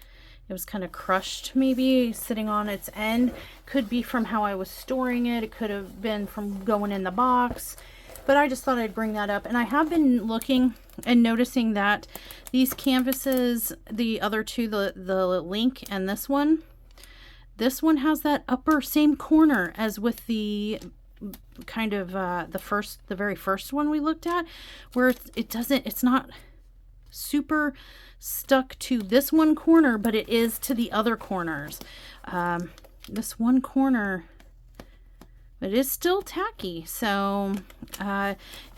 it was kind of crushed, maybe sitting on its end. Could be from how I was storing it. It could have been from going in the box, but I just thought I'd bring that up. And I have been looking and noticing that these canvases, the other two, the Link and this one has that upper same corner as with the kind of the very first one we looked at, where it's not super stuck to this one corner, but it is to the other corners. This one corner, it is still tacky. So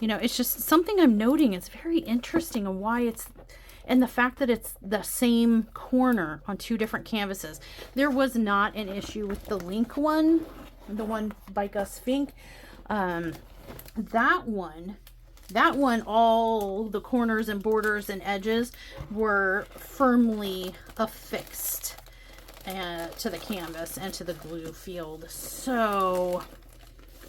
you know, it's just something I'm noting. It's very interesting, and why it's, and the fact that it's the same corner on two different canvases. There was not an issue with the Link one, the one by Gus Fink. That one, all the corners and borders and edges were firmly affixed to the canvas and to the glue field. So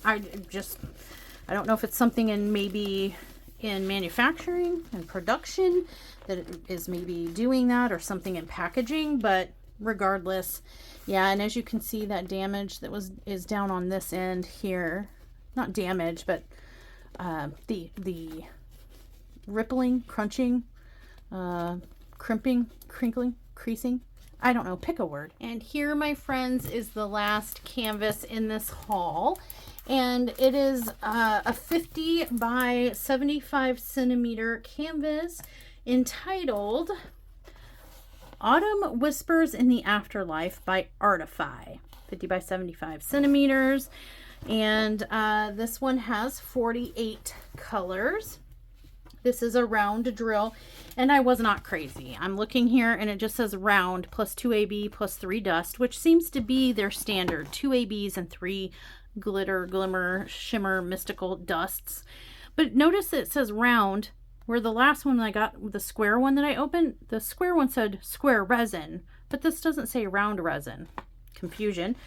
I don't know if it's something in maybe in manufacturing and production that is maybe doing that, or something in packaging, but regardless. Yeah, and as you can see, that damage that is down on this end here. Not damage, but the rippling, crunching, crimping, crinkling, creasing. I don't know, pick a word. And here, my friends, is the last canvas in this haul. And it is a 50 by 75 centimeter canvas entitled Autumn Whispers in the Afterlife by Artify. 50 by 75 centimeters. And this one has 48 colors. This is a round drill, and I was not crazy. I'm looking here, and it just says round plus 2 AB plus 3 dust, which seems to be their standard. 2 ABs and 3 glitter, glimmer, shimmer, mystical dusts. But notice it says round, where the last one I got, the square one that I opened, the square one said square resin, but this doesn't say round resin. Confusion.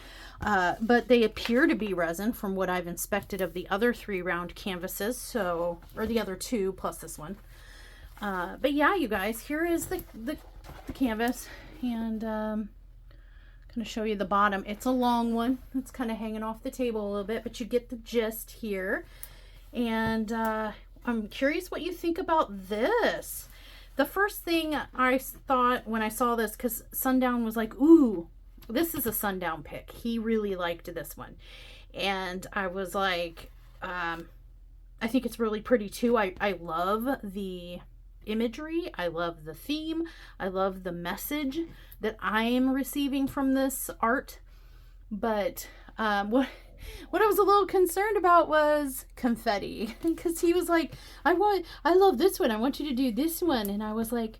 But they appear to be resin from what I've inspected of the other 3 round canvases, so, or the other 2 plus this one. But yeah, you guys, here is the canvas, and I'm going to show you the bottom. It's a long one. It's kind of hanging off the table a little bit, but you get the gist here. And I'm curious what you think about this. The first thing I thought when I saw this, because Sundown was like, ooh, this is a Sundown pick. He really liked this one. And I was like, I think it's really pretty too. I love the imagery. I love the theme. I love the message that I am receiving from this art. But what I was a little concerned about was confetti. Because he was like, I love this one. I want you to do this one. And I was like,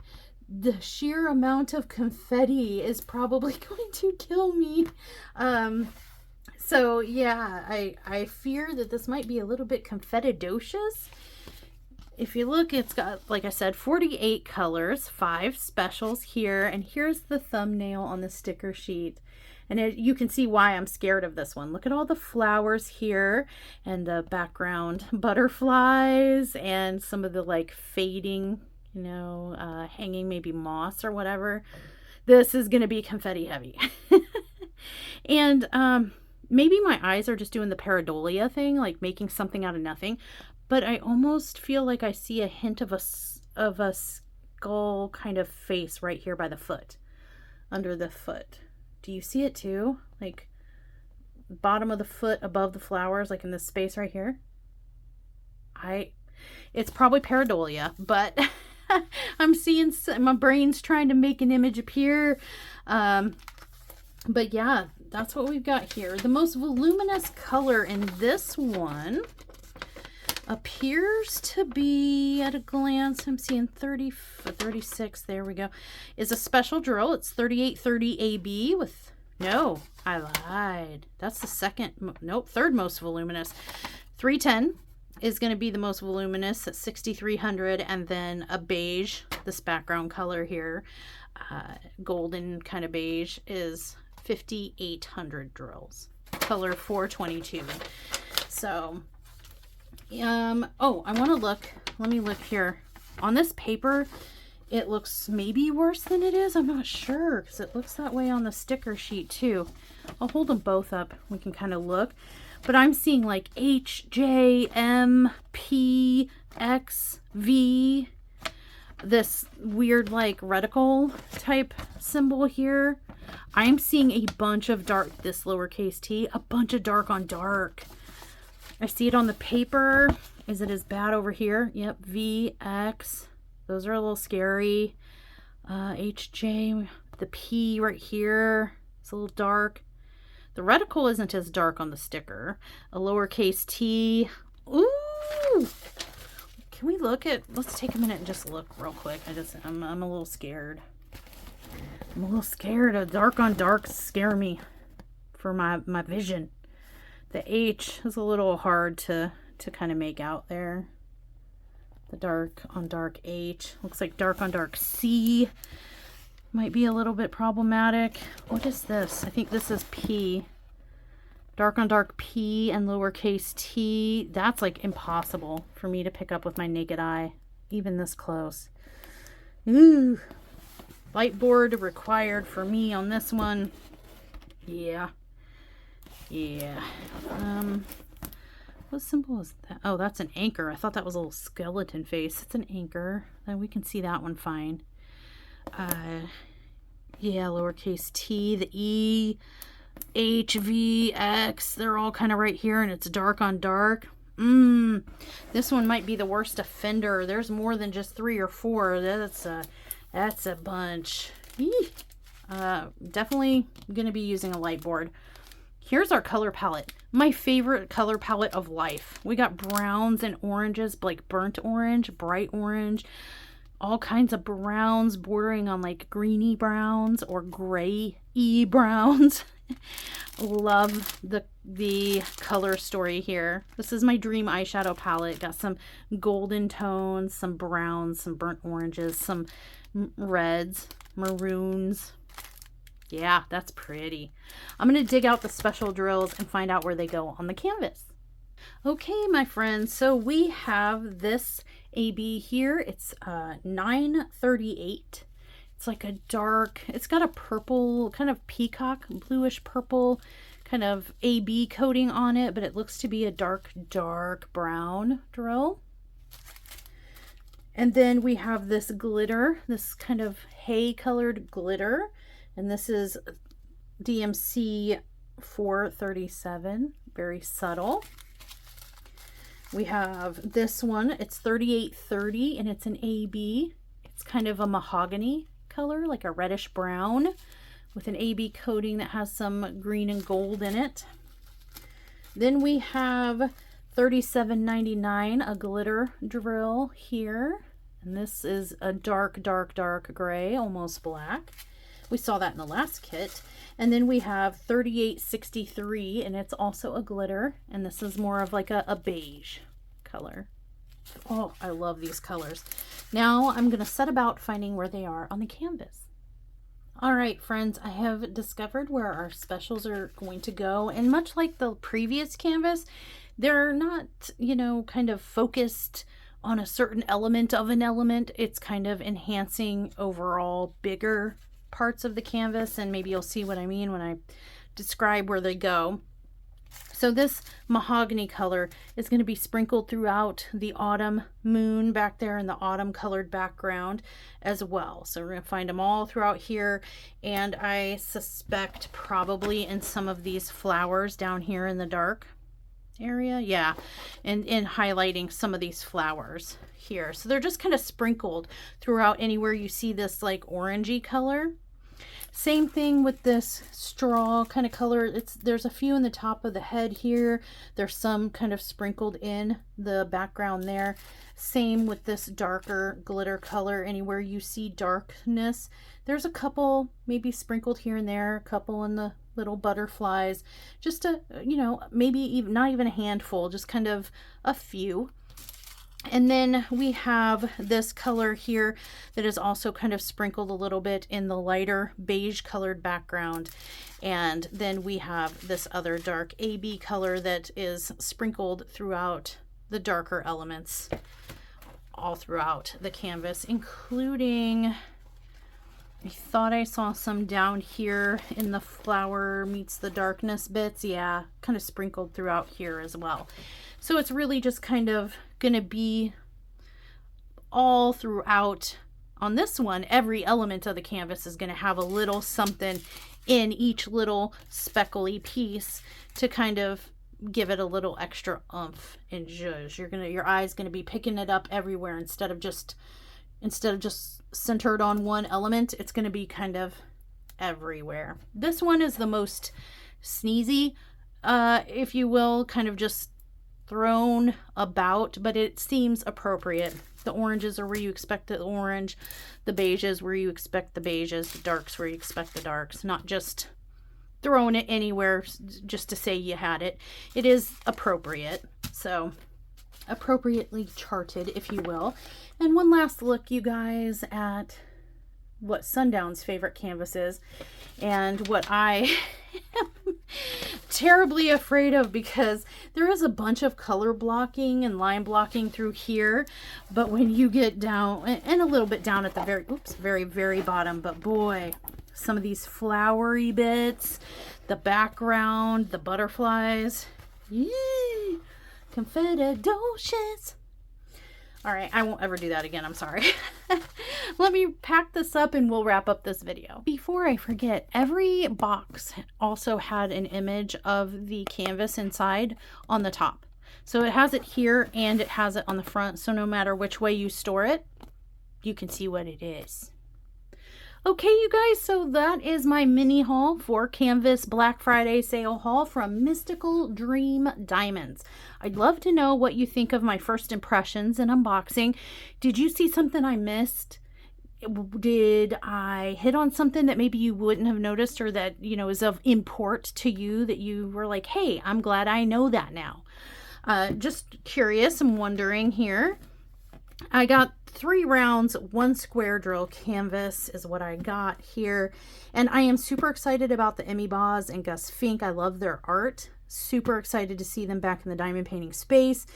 the sheer amount of confetti is probably going to kill me. So yeah, I fear that this might be a little bit confettidocious. If you look, it's got, like I said, 48 colors, 5 specials here, and here's the thumbnail on the sticker sheet. And you can see why I'm scared of this one. Look at all the flowers here and the background butterflies and some of the like fading, you know, hanging maybe moss or whatever. This is going to be confetti heavy. And maybe my eyes are just doing the pareidolia thing, like making something out of nothing. But I almost feel like I see a hint of a skull kind of face right here by the foot, under the foot. Do you see it too? Like bottom of the foot above the flowers, like in this space right here. It's probably pareidolia, but I'm seeing my brain's trying to make an image appear. But yeah, that's what we've got here. The most voluminous color in this one appears to be, at a glance, I'm seeing 36, there we go, is a special drill. It's 3830 AB with, no, I lied. That's the third most voluminous. 310 is going to be the most voluminous at 6300, and then a beige, this background color here, golden kind of beige, is 5800 drills. Color 422. So oh, I want to look. Let me look here. On this paper, it looks maybe worse than it is. I'm not sure because it looks that way on the sticker sheet too. I'll hold them both up. We can kind of look. But I'm seeing like H, J, M, P, X, V. This weird like reticle type symbol here. I'm seeing a bunch of dark, this lowercase t, a bunch of dark on dark. I see it on the paper. Is it as bad over here? Yep, V, X. Those are a little scary. H, J, the P right here. It's a little dark. The reticle isn't as dark on the sticker. A lowercase t. Ooh! Can we look at, let's take a minute and just look real quick. I'm a little scared. I'm a little scared. A dark on dark scare me for my vision. The H is a little hard to kind of make out there. The dark on dark H. Looks like dark on dark C. Might be a little bit problematic. What is this? I think this is P. Dark on dark P and lowercase t. That's like impossible for me to pick up with my naked eye. Even this close. Ooh. Light board required for me on this one. Yeah. What symbol is that? Oh, that's an anchor. I thought that was a little skeleton face. It's an anchor. Then we can see that one fine. Yeah, lowercase t, the E, H, V, X, they're all kind of right here, and it's dark on dark. This one might be the worst offender. There's more than just 3 or 4. That's a bunch. Definitely going to be using a light board. Here's our color palette. My favorite color palette of life. We got browns and oranges, like burnt orange, bright orange, all kinds of browns bordering on like greeny browns or gray-y browns. Love the color story here. This is my dream eyeshadow palette. Got some golden tones, some browns, some burnt oranges, some reds, maroons. Yeah, that's pretty. I'm going to dig out the special drills and find out where they go on the canvas. Okay, my friends, so we have this AB here. It's 938. It's like a dark, it's got a purple, kind of peacock, bluish purple kind of AB coating on it, but it looks to be a dark brown drill. And then we have this glitter, this kind of hay colored glitter. And this is DMC 437, very subtle. We have this one, it's 3830, and it's an AB. It's kind of a mahogany color, like a reddish brown, with an AB coating that has some green and gold in it. Then we have 3799, a glitter drill here. And this is a dark gray, almost black. We saw that in the last kit. And then we have 3863, and it's also a glitter, and this is more of like a beige color. Oh, I love these colors. Now I'm going to set about finding where they are on the canvas. All right, friends, I have discovered where our specials are going to go, and much like the previous canvas, they're not, you know, kind of focused on a certain element of an element. It's kind of enhancing overall bigger parts of the canvas, and maybe you'll see what I mean when I describe where they go. So this mahogany color is going to be sprinkled throughout the autumn moon back there in the autumn colored background as well. So we're going to find them all throughout here, and I suspect probably in some of these flowers down here in the dark area. Yeah, and in highlighting some of these flowers here. So they're just kind of sprinkled throughout anywhere you see this like orangey color. Same thing with this straw kind of color. There's a few in the top of the head here. There's some kind of sprinkled in the background there. Same with this darker glitter color. Anywhere you see darkness, there's a couple maybe sprinkled here and there, a couple in the little butterflies, just a, you know, maybe even not even a handful, just kind of a few. And then we have this color here that is also kind of sprinkled a little bit in the lighter beige colored background. And then we have this other dark AB color that is sprinkled throughout the darker elements all throughout the canvas, including, I thought I saw some down here in the flower meets the darkness bits. Yeah, kind of sprinkled throughout here as well. So it's really just kind of going to be all throughout. On this one, every element of the canvas is going to have a little something in each little speckly piece to kind of give it a little extra oomph and zhuzh. Your eye's going to be picking it up everywhere instead of just centered on one element. It's going to be kind of everywhere. This one is the most sneezy, if you will, kind of just thrown about, but it seems appropriate. The oranges are where you expect the orange, the beiges where you expect the beiges, the darks where you expect the darks, not just throwing it anywhere just to say you had it. It is appropriate, so appropriately charted, if you will. And one last look, you guys, at what Sundown's favorite canvas is, and what I am terribly afraid of, because there is a bunch of color blocking and line blocking through here, but when you get down and a little bit down at the very bottom, but boy, some of these flowery bits, the background, the butterflies, yee, confetti-docious. All right, I won't ever do that again. I'm sorry. Let me pack this up and we'll wrap up this video. Before I forget, every box also had an image of the canvas inside on the top. So it has it here and it has it on the front. So no matter which way you store it, you can see what it is. Okay, you guys, so that is my mini haul for Canvas Black Friday sale haul from Mystical Dream Diamonds. I'd love to know what you think of my first impressions and unboxing. Did you see something I missed? Did I hit on something that maybe you wouldn't have noticed, or that, you know, is of import to you that you were like, hey, I'm glad I know that now? Just curious and wondering here. I got 3 rounds, 1 square drill canvas is what I got here. And I am super excited about the Emmy Boz and Gus Fink. I love their art. Super excited to see them back in the diamond painting space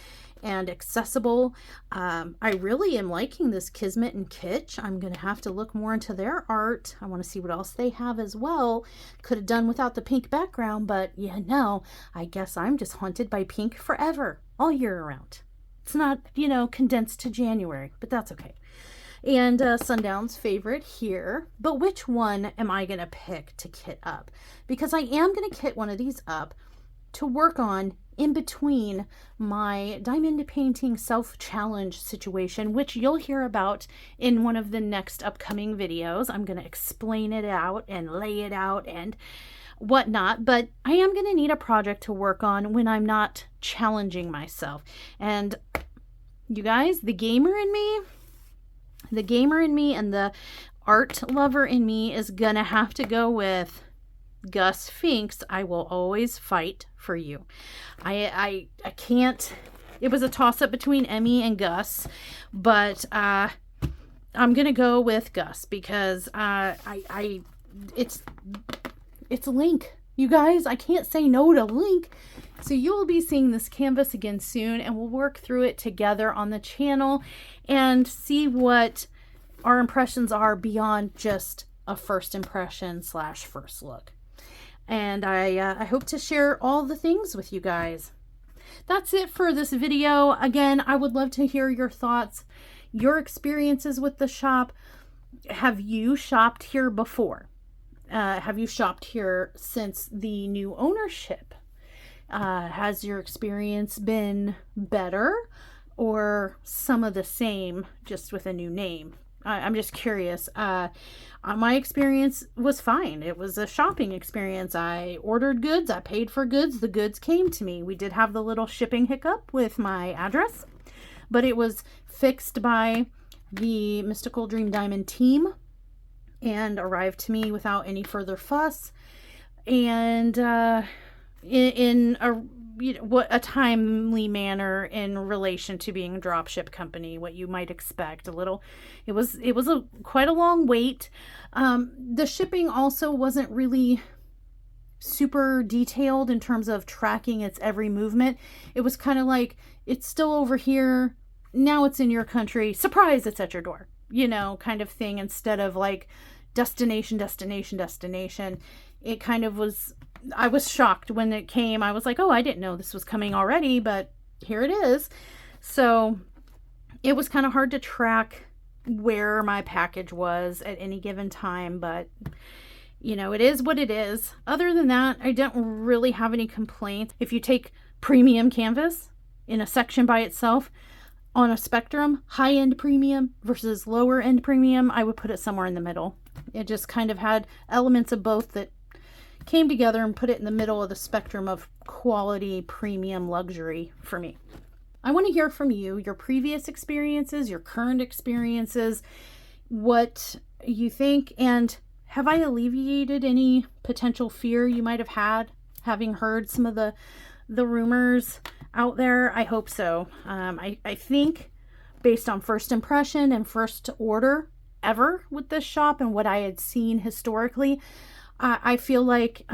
and accessible. I really am liking this Kismet and Kitsch. I'm going to have to look more into their art. I want to see what else they have as well. Could have done without the pink background, but yeah, no, I guess I'm just haunted by pink forever, all year around. It's not, you know, condensed to January, but that's okay. And Sundown's favorite here. But which one am I going to pick to kit up? Because I am going to kit one of these up to work on in between my diamond painting self-challenge situation, which you'll hear about in one of the next upcoming videos. I'm going to explain it out and lay it out and whatnot, but I am going to need a project to work on when I'm not challenging myself. And you guys, the gamer in me and the art lover in me is gonna have to go with Gus Fink's I Will Always Fight for You. I can't, it was a toss-up between Emmy and Gus, but I'm gonna go with Gus because it's Link. You guys, I can't say no to Link. So you will be seeing this canvas again soon, and we'll work through it together on the channel and see what our impressions are beyond just a first impression / first look. And I hope to share all the things with you guys. That's it for this video. Again, I would love to hear your thoughts, your experiences with the shop. Have you shopped here before? Have you shopped here since the new ownership? Has your experience been better or some of the same, just with a new name? I'm just curious. My experience was fine. It was a shopping experience. I ordered goods. I paid for goods. The goods came to me. We did have the little shipping hiccup with my address, but it was fixed by the Mystical Dream Diamond team and arrived to me without any further fuss. And in a timely manner in relation to being a dropship company, what you might expect. It was quite a long wait. The shipping also wasn't really super detailed in terms of tracking its every movement. It was kind of like, it's still over here, now it's in your country, surprise, it's at your door, you know, kind of thing, instead of like destination. It kind of was, I was shocked when it came. I was like, oh, I didn't know this was coming already, but here it is. So it was kind of hard to track where my package was at any given time, but you know, it is what it is. Other than that, I don't really have any complaints. If you take premium canvas in a section by itself on a spectrum, high-end premium versus lower-end premium, I would put it somewhere in the middle. It just kind of had elements of both that came together and put it in the middle of the spectrum of quality, premium, luxury for me. I want to hear from you, your previous experiences, your current experiences, what you think, and have I alleviated any potential fear you might have had having heard some of the rumors out there? I hope so. I think based on first impression and first order ever with this shop and what I had seen historically, I feel like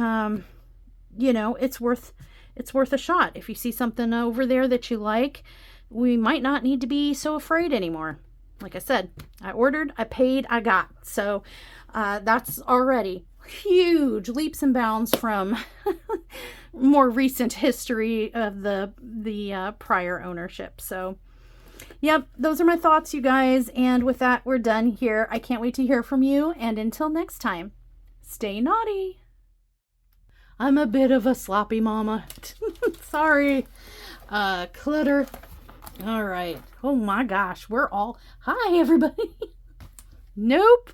you know, it's worth a shot. If you see something over there that you like, we might not need to be so afraid anymore. Like I said, I ordered, I paid, I got. So that's already huge leaps and bounds from more recent history of the prior ownership. So yep, those are my thoughts, you guys. And with that, we're done here. I can't wait to hear from you. And until next time, stay naughty. I'm a bit of a sloppy mama. Sorry. Clutter. All right. Oh my gosh. We're all... Hi, everybody. Nope.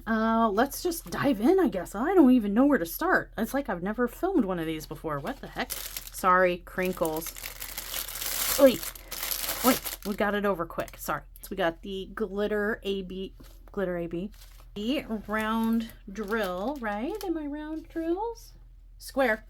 Let's just dive in, I guess. I don't even know where to start. It's like I've never filmed one of these before. What the heck? Sorry, crinkles. Oi. Wait, we got it over quick. Sorry. So we got the glitter AB, the round drill, right? Am I round drills? Square.